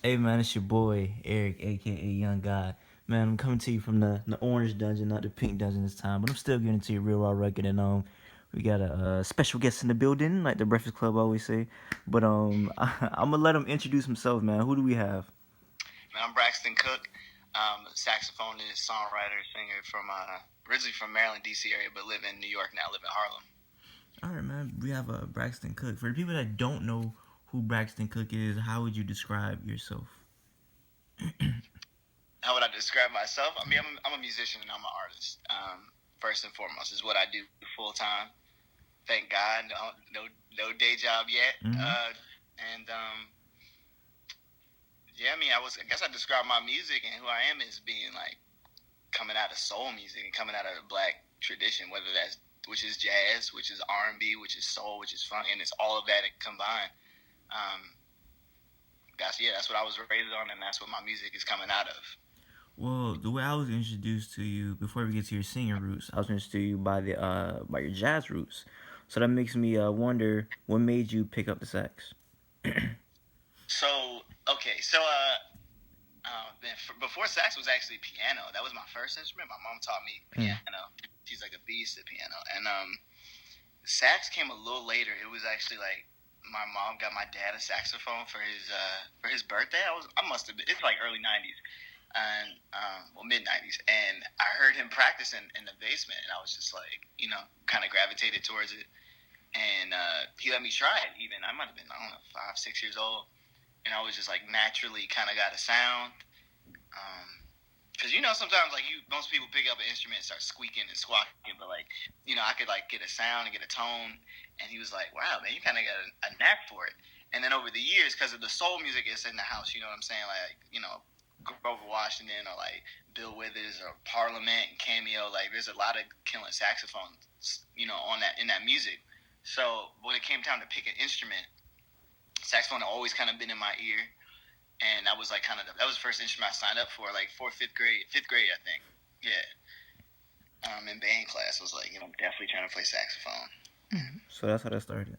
Hey man, it's your boy Eric, aka Young God. Man, I'm coming to you from the orange dungeon, not the pink dungeon this time, but I'm still getting to your real raw record. And we got a special guest in the building, like the Breakfast Club always say. But I'm gonna let him introduce himself, man. Who do we have? Man, I'm Braxton Cook, saxophonist, songwriter, singer from originally from Maryland, D.C. area, but live in New York now. Live in Harlem. All right, man. We have Braxton Cook. For the people that don't know who Braxton Cook is, how would you describe yourself? How would I describe myself? I mean, I'm a musician and I'm an artist. First and foremost, is what I do full time. Thank God, no day job yet. Mm-hmm. And yeah, I mean, I guess I describe my music and who I am as being like coming out of soul music and coming out of the black tradition, whether that's which is jazz, which is R&B, which is soul, which is funk, and it's all of that combined. That's what I was raised on, and that's what my music is coming out of. Well, the way I was introduced to you before we get to your singing roots, I was introduced to you by the by your jazz roots. So that makes me wonder what made you pick up the sax. So okay, before sax was actually piano. That was my first instrument. My mom taught me piano. She's like a beast at piano, and sax came a little later. It was actually like my mom got my dad a saxophone for his birthday. I must have been, it's like early '90s and mid '90s, and I heard him practicing in the basement, and I was just like, kind of gravitated towards it, and he let me try it. Even I might have been, I don't know, 5, 6 years old, and I was just like naturally kind of got a sound. Because sometimes like most people pick up an instrument and start squeaking and squawking, but like I could like get a sound and get a tone, and he was like, "Wow, man, you kind of got a knack for it." And then over the years, because of the soul music is in the house, you know what I'm saying? Like Grover Washington or like Bill Withers or Parliament and Cameo, like there's a lot of killing saxophones, on that in that music. So when it came time to pick an instrument, saxophone had always kind of been in my ear. And that was like that was the first instrument I signed up for, like fifth grade, I think. Yeah. In band class, I was like, I'm definitely trying to play saxophone. So that's how that started.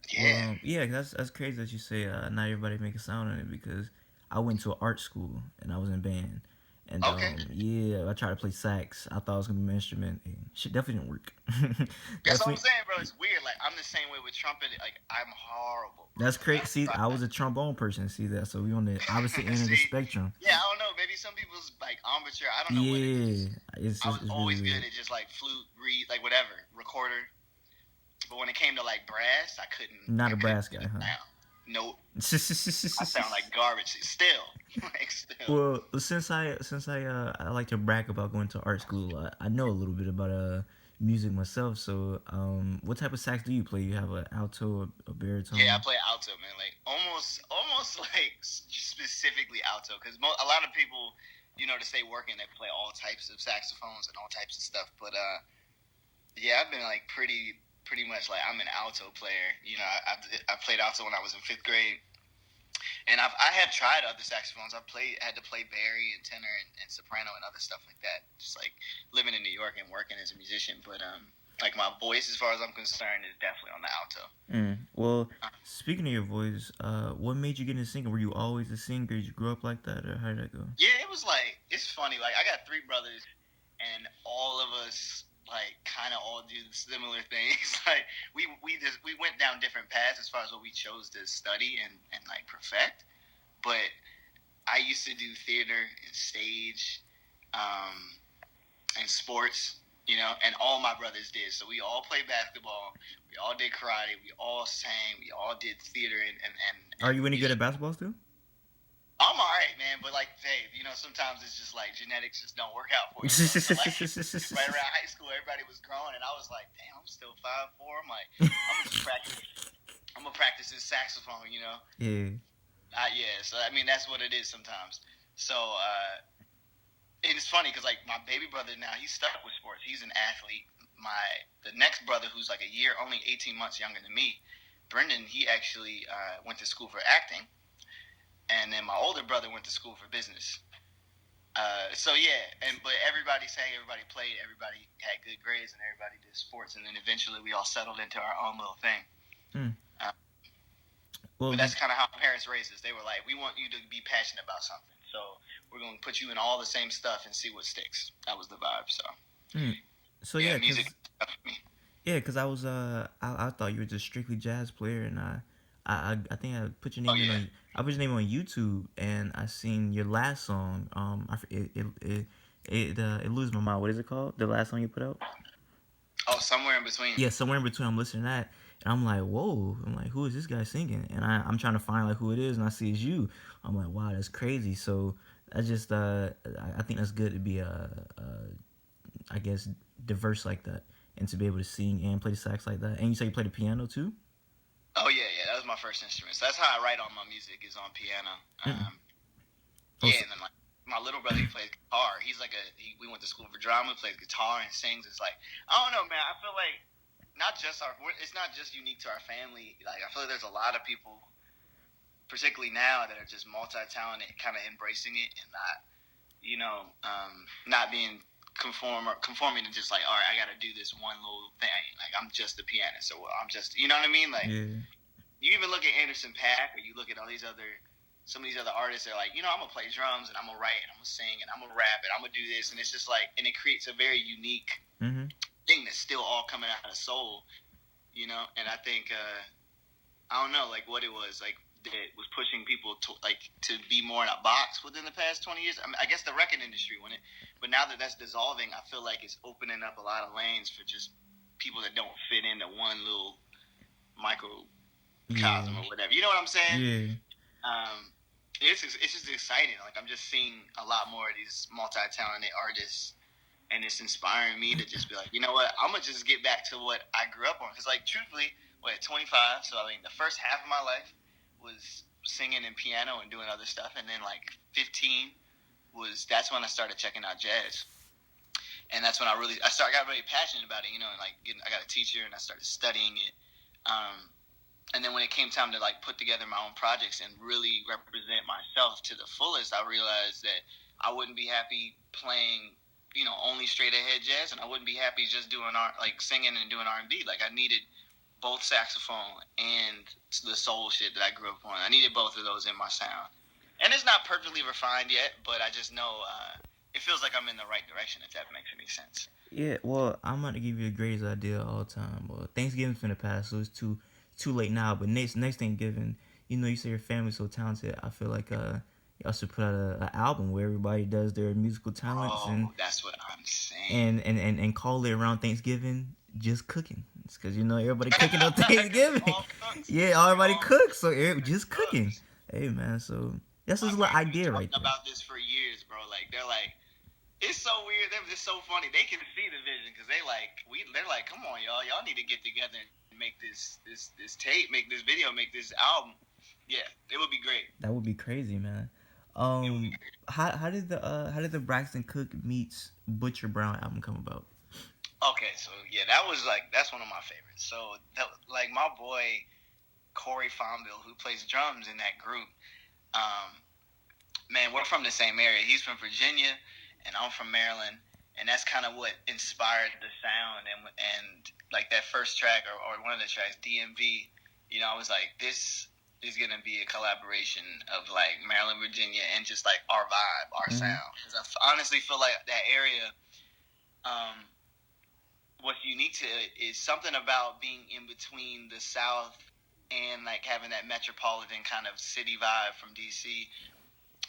Yeah. Well, yeah, that's crazy that you say not everybody make a sound on it because I went to an art school and I was in band. And Okay. yeah, I tried to play sax. I thought it was gonna be my instrument. And shit definitely didn't work. That's what Definitely. I'm saying, bro. It's weird. Like I'm the same way with trumpet. Like I'm horrible, bro. That's crazy. See, I was a trombone person. See that? So we on the opposite end of the See, spectrum. yeah, I don't know. Maybe some people's like embouchure. I don't know what it is. Yeah, I was it's really always good weird. at just like flute, reed, like whatever, recorder. But when it came to like brass, I couldn't. Not I a couldn't brass do guy, it huh? now. Nope. I sound like garbage still. Like still. Well, since I like to brag about going to art school, I know a little bit about music myself. So what type of sax do you play? You have an alto, a Yeah, I baritone. play alto, man. Like almost like specifically alto, because a lot of people, to stay working, they play all types of saxophones and all types of stuff. But yeah, I've been like pretty much like I'm an alto player. I played alto when I was in fifth grade. And I have tried other saxophones. Had to play bari and tenor and soprano and other stuff like that. Just like living in New York and working as a musician. But like my voice, as far as I'm concerned, is definitely on the alto. Well, speaking of your voice, what made you get into singing? Were you always a singer? Did you grow up like that, or how did that go? Yeah, it was like it's funny. Like I got three brothers, and all of us like kind of all do similar things. Like we went down different paths as far as what we chose to study and like perfect. But I used to do theater and stage, and sports, and all my brothers did. So we all played basketball, we all did karate, we all sang, we all did theater Are and you any good music. at basketball still? I'm all right, man, but like, hey, sometimes it's just like genetics just don't work out for you, bro. So like, right around high school, everybody was growing, and I was like, damn, I'm still 5'4". I'm like, I'm gonna just practice. I'm gonna practice this saxophone. Yeah. Yeah. So I mean, that's what it is sometimes. So and it's funny because like my baby brother now he's stuck with sports. He's an athlete. The next brother who's like a year, only 18 months younger than me, Brendan, he actually went to school for acting, and then my older brother went to school for business. So yeah, but everybody sang, everybody played, everybody had good grades, and everybody did sports, and then eventually we all settled into our own little thing. Hmm. Uh, Well, But that's kind of how parents raised us. They were like, we want you to be passionate about something, so we're going to put you in all the same stuff and see what sticks. That was the vibe. So so yeah, yeah, music cause stuff for me. yeah, cause I was I thought you were just strictly jazz player, and I think I put your Oh name in yeah. on I put your name on YouTube, and I seen your last song. It lose my mind. What is it called? The last song you put out? Oh, somewhere in between. Yeah, somewhere in between. I'm listening to that, and I'm like, whoa. I'm like, who is this guy singing? And I'm trying to find like who it is, and I see it's you. I'm like, wow, that's crazy. So I just I think that's good to be I guess diverse like that, and to be able to sing and play the sax like that. And you say you play the piano too? Oh yeah, yeah. That was my first instrument. So that's how I write all my music is on piano. Mm-mm. Oh, Yeah, and then like my little brother, he plays guitar. He's like we went to school for drama, plays guitar and sings. It's like I don't know, man. I feel like it's not just unique to our family. Like I feel like there's a lot of people, particularly now, that are just multi-talented, kind of embracing it and not, not being conforming to just like, all right, I got to do this one little thing. Like I'm just a pianist, or I'm just, you know what I mean? Like yeah. you even look at Anderson .Paak, or you look at some of these other artists. They're like, I'm gonna play drums and I'm gonna write and I'm gonna sing and I'm gonna rap and I'm gonna do this, and it's just like, and it creates a very unique Mm-hmm. thing that's still all coming out of soul, And I think I don't know, like what it was like that was pushing people to be more in a box within the past 20 years. I mean, I guess the record industry but now that that's dissolving, I feel like it's opening up a lot of lanes for just people that don't fit into one little microcosm Yeah. or whatever. You know what I'm saying? Yeah. It's just exciting. Like I'm just seeing a lot more of these multi-talented artists, and it's inspiring me to just be like, you know what? I'm gonna just get back to what I grew up on. Because like truthfully, at 25, so I mean the first half of my life was singing and piano and doing other stuff, and then like 15 that's when I started checking out jazz, and that's when I got really passionate about it. And like I got a teacher and I started studying it. And then when it came time to like put together my own projects and really represent myself to the fullest, I realized that I wouldn't be happy playing, only straight ahead jazz, and I wouldn't be happy just doing singing and doing R&B. Like I needed both saxophone and the soul shit that I grew up on. I needed both of those in my sound. And it's not perfectly refined yet, but I just know it feels like I'm in the right direction, if that makes any sense. Yeah. Well, I'm about to give you the greatest idea of all time. Well, Thanksgiving's finna pass, so it's too late now. But next Thanksgiving, you say your family's so talented. I feel like y'all should put out a album where everybody does their musical talents Oh, that's what I'm saying. and call it around Thanksgiving just cooking. It's because everybody cooking on Thanksgiving. All cooks. Yeah, everybody All cooks, so just cooks. cooking. Hey man, so that's just a My little parents been idea right talking there. about this for years, bro. Like they're like, it's so weird. They're just so funny. They can see the vision because they're like, come on, y'all need to get together and make this tape, make this video, make this album. Yeah, it would be great. That would be crazy, man. How did the Braxton Cook meets Butcher Brown album come about? Okay, so yeah, that's one of my favorites. So like my boy Corey Fonville, who plays drums in that group, man, we're from the same area. He's from Virginia, and I'm from Maryland, and that's kind of what inspired the sound. And like that first track or one of the tracks, DMV, I was like, this is gonna be a collaboration of like Maryland, Virginia, and just like our vibe, our sound. Because I honestly feel like that area. What's unique to it is something about being in between the South and like having that metropolitan kind of city vibe from DC,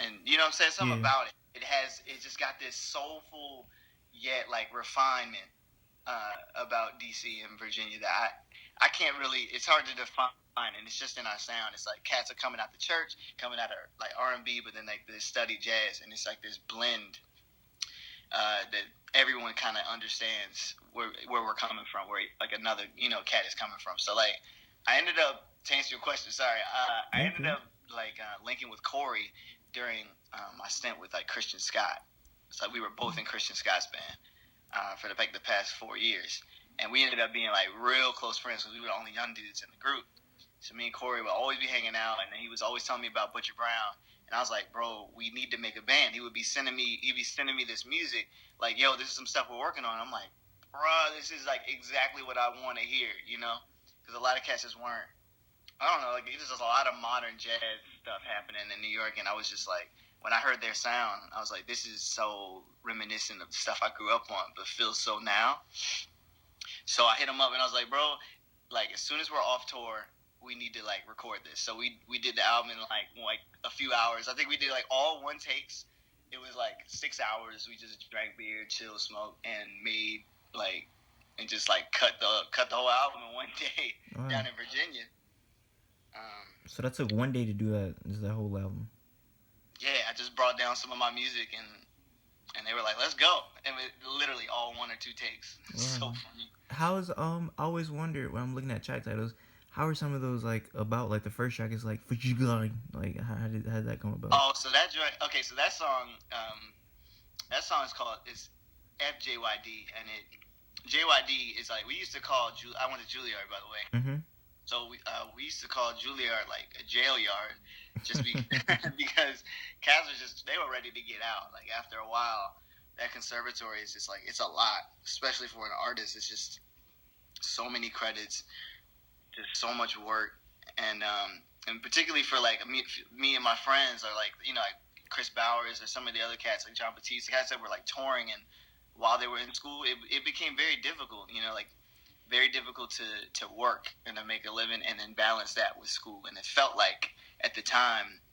and you know what I'm saying, something about it. It just got this soulful yet like refinement about DC and Virginia that I can't really. It's hard to define, and it's just in our sound. It's like cats are coming out the church, coming out of like R&B, but then like they study jazz, and it's like this blend that everyone kind of understands where we're coming from, where like another cat is coming from. So like I ended up, to answer your question, sorry, I ended up like linking with Corey during my stint with like Christian Scott. So we were both in Christian Scott's band for the past 4 years, and we ended up being like real close friends because we were the only young dudes in the group. So me and Corey would always be hanging out, and then he was always telling me about Butcher Brown. And I was like, bro, we need to make a band. He'd be sending me this music, like, yo, this is some stuff we're working on. I'm like, bro, this is like exactly what I want to hear, because a lot of cats just weren't I don't know, like there's just a lot of modern jazz stuff happening in New York, and I was just like, when I heard their sound, I was like, this is so reminiscent of the stuff I grew up on, but feels so now. So I hit him up and I was like, bro, like as soon as we're off tour, we need to like record this. So we did the album in like a few hours. I think we did like all one takes. It was like 6 hours. We just drank beer, chill, smoke, and made like and just like cut the whole album in one day down in Virginia. So that took one day to do that. Is that whole album? Yeah, I just brought down some of my music and they were like, "Let's go!" And it literally all 1 or 2 takes. It's so funny. How is I always wonder when I'm looking at track titles, how are some of those like about? Like the first track is like for you going. Like how did that come about? Oh, so that joint. Okay, so that song is called FJYD, and JYD is like we used to call. I went to Juilliard, by the way. Mm-hmm. So we used to call Juilliard like a jail yard, just because cats were they were ready to get out. Like after a while, that conservatory is just like it's a lot, especially for an artist. It's just so many credits, just so much work, and particularly for like me and my friends are like like Chris Bowers or some of the other cats like John Batiste, the cats that were like touring, and while they were in school, it became very difficult. Like very difficult to work and to make a living and then balance that with school. And it felt like at the time,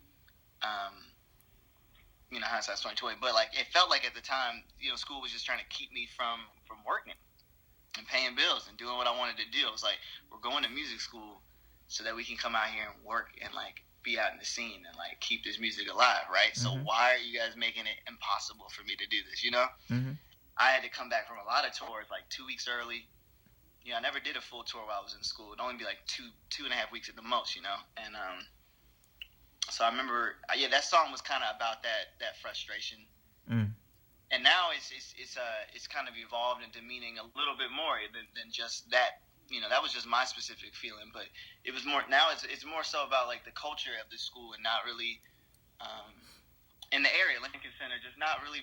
hindsight's 2020, but like it felt like at the time, school was just trying to keep me from working and paying bills and doing what I wanted to do. I was like, we're going to music school so that we can come out here and work and like be out in the scene and like keep this music alive, right? Mm-hmm. So why are you guys making it impossible for me to do this? Mm-hmm. I had to come back from a lot of tours like 2 weeks early. I never did a full tour while I was in school. It'd only be like two and a half weeks at the most, And so I remember, that song was kind of about that frustration. Mm. And now it's kind of evolved into meaning a little bit more than just that. That was just my specific feeling, but it was more. Now it's more so about like the culture of the school and not really in the area, Lincoln Center, just not really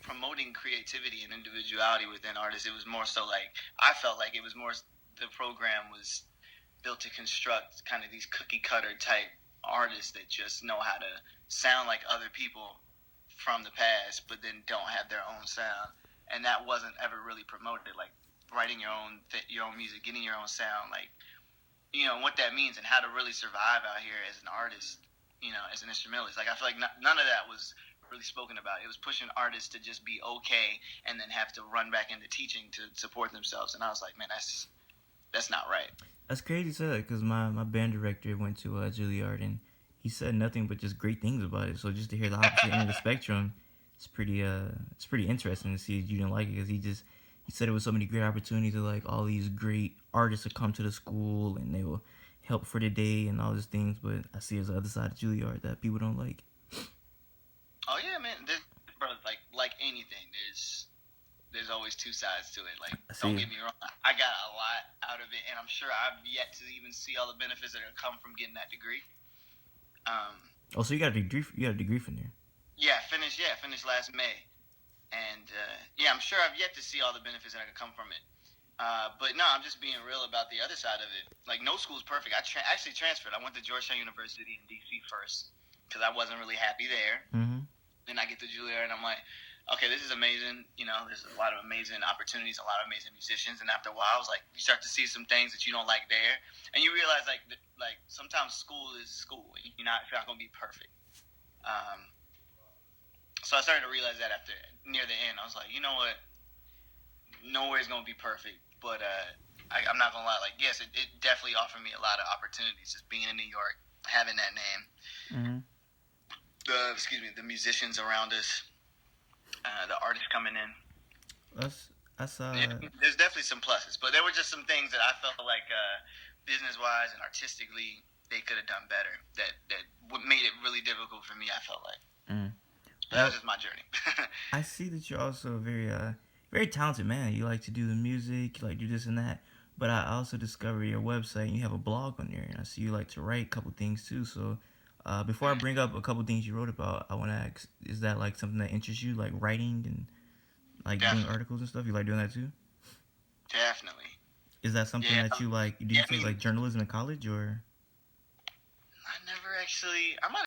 promoting creativity and individuality within artists. It was more so like I felt like it was more the program was built to construct kind of these cookie cutter type artists that just know how to sound like other people from the past, but then don't have their own sound. And that wasn't ever really promoted, like writing your own music, getting your own sound, like what that means and how to really survive out here as an artist, as an instrumentalist. Like I feel like none of that was really spoken about. It was pushing artists to just be okay and then have to run back into teaching to support themselves. And I was like, man, that's not right. That's crazy to say that because my band director went to Juilliard and he said nothing but just great things about it. So just to hear the opposite end of the spectrum, it's pretty interesting to see that you didn't like it because he said it was so many great opportunities to like all these great artists to come to the school and they will help for the day and all these things. But I see there's the other side of Juilliard that people don't like. Oh yeah, man. Bro, like anything, there's always two sides to it. Like, don't get me wrong, I got a lot out of it, and I'm sure I've yet to even see all the benefits that are come from getting that degree. So you got a degree? You got a degree from there? Yeah, finished last May, and I'm sure I've yet to see all the benefits that could come from it. But no, I'm just being real about the other side of it. Like, no school's perfect. I actually transferred. I went to Georgetown University in D.C. first because I wasn't really happy there. Mm-hmm. Then I get to Juilliard and I'm like, okay, this is amazing. There's a lot of amazing opportunities, a lot of amazing musicians. And after a while, I was like, you start to see some things that you don't like there, and you realize like sometimes school is school. You're not going to be perfect. So I started to realize that after near the end, I was like, you know what? Nowhere's going to be perfect, but I'm not going to lie. Like, yes, it definitely offered me a lot of opportunities just being in New York, having that name. Mm-hmm. The musicians around us, the artists coming in. There's definitely some pluses, but there were just some things that I felt like business-wise and artistically they could have done better. That made it really difficult for me. I felt like that was just my journey. I see that you're also a very talented man. You like to do the music, you like to do this and that. But I also discovered your website and you have a blog on there, and I see you like to write a couple things too. So before I bring up a couple things you wrote about, I want to ask, is that like something that interests you, like writing and like doing articles and stuff? You like doing that too? Definitely. Is that something Yeah, that you like? Did yeah. you take like journalism in college or? I never actually. I might